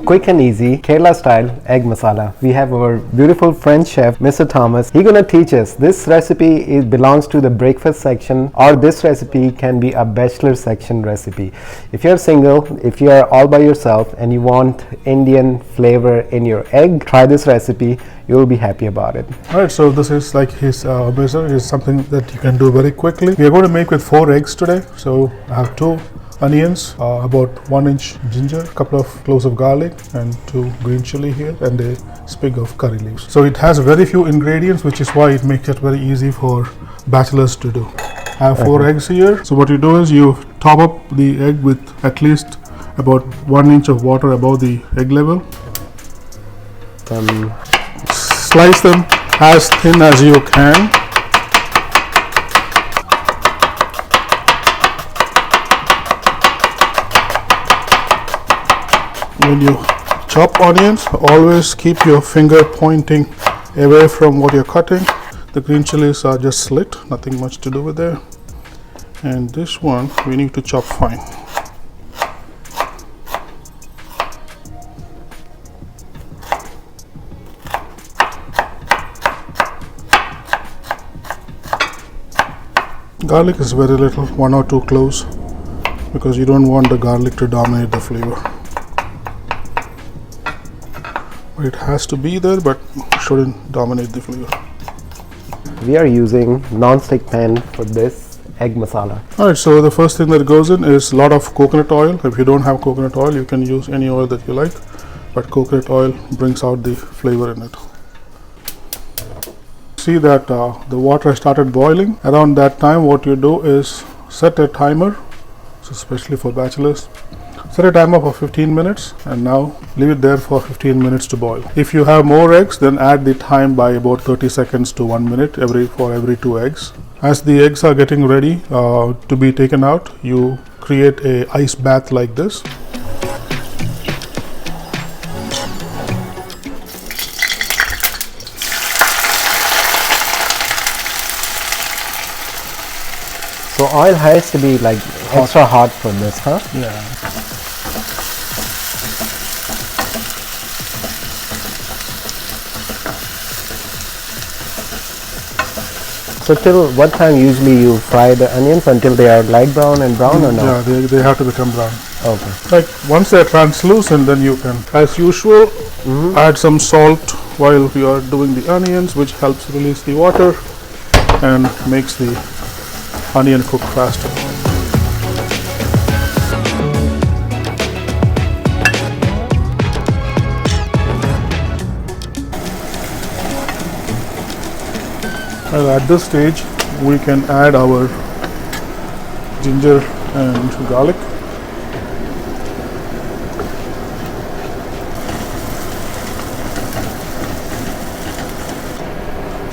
Quick and easy Kerala style egg masala. We have our beautiful French chef Mr. Thomas. He's gonna teach us. This recipe belongs to the breakfast section, or this recipe can be a bachelor section recipe. If you're single, if you are all by yourself and you want Indian flavor in your egg, try this recipe. You'll be happy about it. Alright, so this is like his measure. Is something that you can do very quickly. We are going to make with 4 eggs today. So I have 2 onions, about 1 inch ginger, a couple of cloves of garlic and 2 green chili here, and a sprig of curry leaves. So it has very few ingredients, which is why it makes it very easy for bachelors to do. I have 4 eggs here. So what you do is you top up the egg with at least about 1 inch of water above the egg level. Slice them as thin as you can. When you chop onions, always keep your finger pointing away from what you're cutting. The green chilies are just slit, nothing much to do with there. And this one we need to chop fine. Garlic is very little, 1 or 2 cloves, because you don't want the garlic to dominate the flavor. It has to be there, but shouldn't dominate the flavor. We are using non-stick pan for this egg masala. Alright, so the first thing that goes in is a lot of coconut oil. If you don't have coconut oil, you can use any oil that you like, but coconut oil brings out the flavor in it. See that the water has started boiling. Around that time, what you do is set a timer, so especially for bachelors. Set a timer for 15 minutes and now leave it there for 15 minutes to boil. If you have more eggs, then add the time by about 30 seconds to 1 minute for every 2 eggs. As the eggs are getting ready to be taken out, you create a ice bath like this. So oil has to be like extra hot for this, huh? Yeah. So till what time usually you fry the onions? Until they are light brown and brown, or no? Yeah, they have to become brown. Okay. Like once they're translucent, then you can, as usual, add some salt while you are doing the onions, which helps release the water and makes the onion cook faster. Well, at this stage, we can add our ginger and garlic.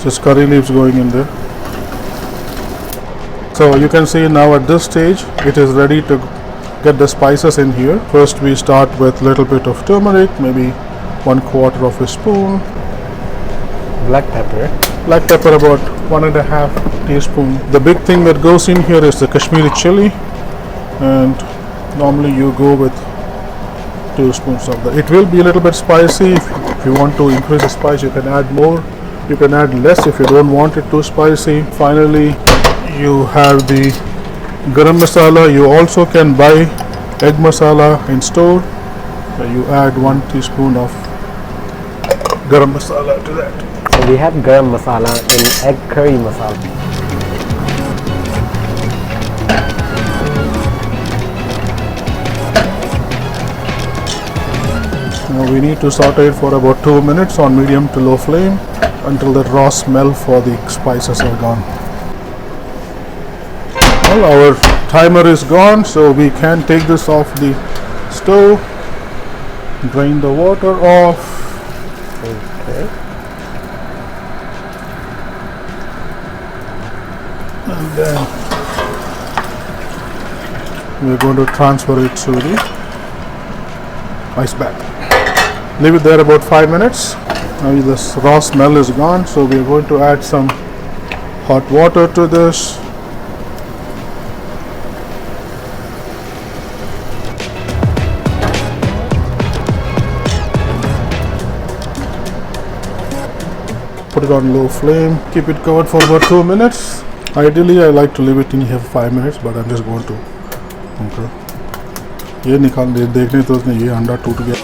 Just curry leaves going in there. So you can see now at this stage, it is ready to get the spices in here. First, we start with a little bit of turmeric, maybe 1/4 of a spoon. Black pepper. Black pepper, about 1.5 teaspoon. The big thing that goes in here is the Kashmiri chili, and normally you go with 2 spoons of that. It will be a little bit spicy. If you want to increase the spice, you can add more. You can add less if you don't want it too spicy. Finally, you have the garam masala. You also can buy egg masala in store. You add 1 teaspoon of garam masala to that. So we have garam masala in egg curry masala. Now we need to saute it for about 2 minutes on medium to low flame until the raw smell for the spices are gone. Well, our timer is gone, so we can take this off the stove, drain the water off. Okay. And then we're going to transfer it to the ice bath. Leave it there about 5 minutes. Now this raw smell is gone, so we're going to add some hot water to this. put it on low flame, keep it covered for about 2 minutes. Ideally I like to leave it in here for 5 minutes, but I'm just going to ये निकाल दे देखने तो उसने ये अंडा टूट गया.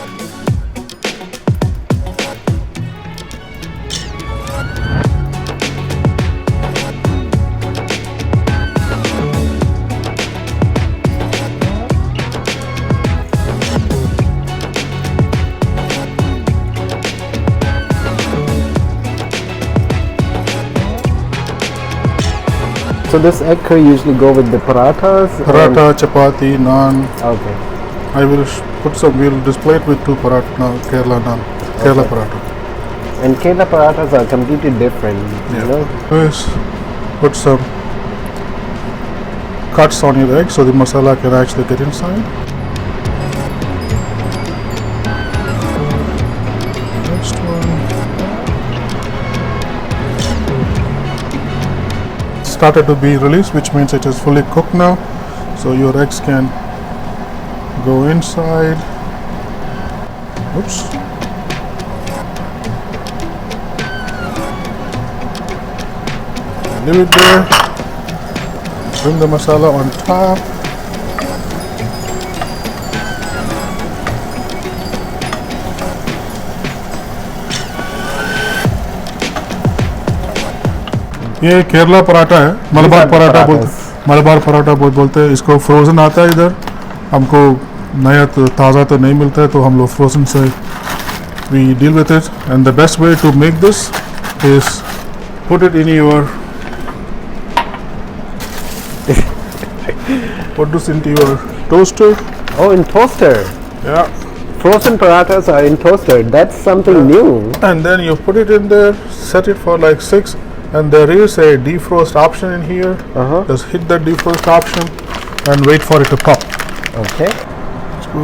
So this egg curry usually go with the parathas? Paratha, chapati, naan. Okay. I will put some. We'll display it with 2 paratha now, Kerala naan, Kerala paratha. And Kerala parathas are completely different. You know? Yes. Put some cuts on your egg so the masala can actually get inside. Next one. Started to be released, which means it is fully cooked now. So your eggs can go inside. Oops. Leave it there. Bring the masala on top. ये केरला पराठा है, मलबार पराठा बोलते हैं इसको. Frozen आता है इधर, हमको नया तो ताज़ा तो नहीं मिलता है, तो हम लोग फ्रोज़न से we deal with it. And the best way to make this is put it in your put this into your toaster. Oh, in toaster. Yeah. Frozen parathas are in toaster. That's something new. And then you put it in there, set it for like 6. And there is a defrost option in here. Just hit that defrost option and wait for it to pop. Okay. इसको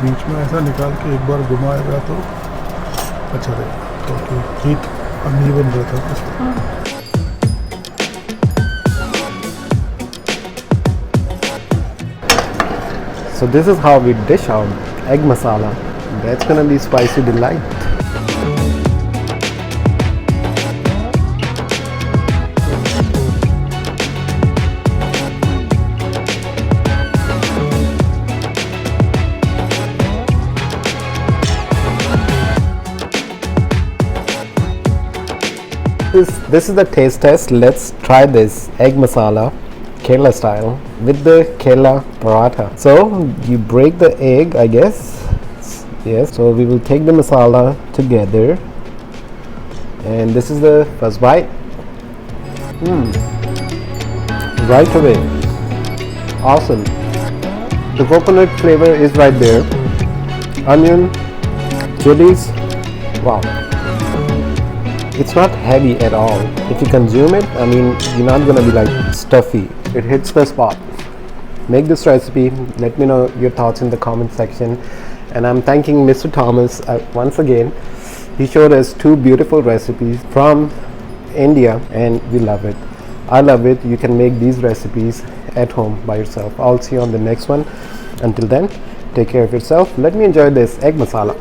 बीच में ऐसा निकाल के एक बार घुमाएगा तो अच्छा रहेगा, क्योंकि हीट अनइवन रहता है इसमें. So this is how we dish out egg masala. That's gonna be spicy delight. This is the taste test. Let's try this egg masala Kerala style with the Kerala paratha. So you break the egg, I guess. Yes. So we will take the masala together, and this is the first bite. Right away. Awesome. The coconut flavor is right there. Onion, chilies. Wow. It's not heavy at all. If you consume it, I mean, you're not gonna be like stuffy. It hits the spot. Make this recipe. Let me know your thoughts in the comment section. And I'm thanking Mr. Thomas once again. He showed us 2 beautiful recipes from India, and we love it. I love it. You can make these recipes at home by yourself. I'll see you on the next one. Until then, take care of yourself. Let me enjoy this egg masala.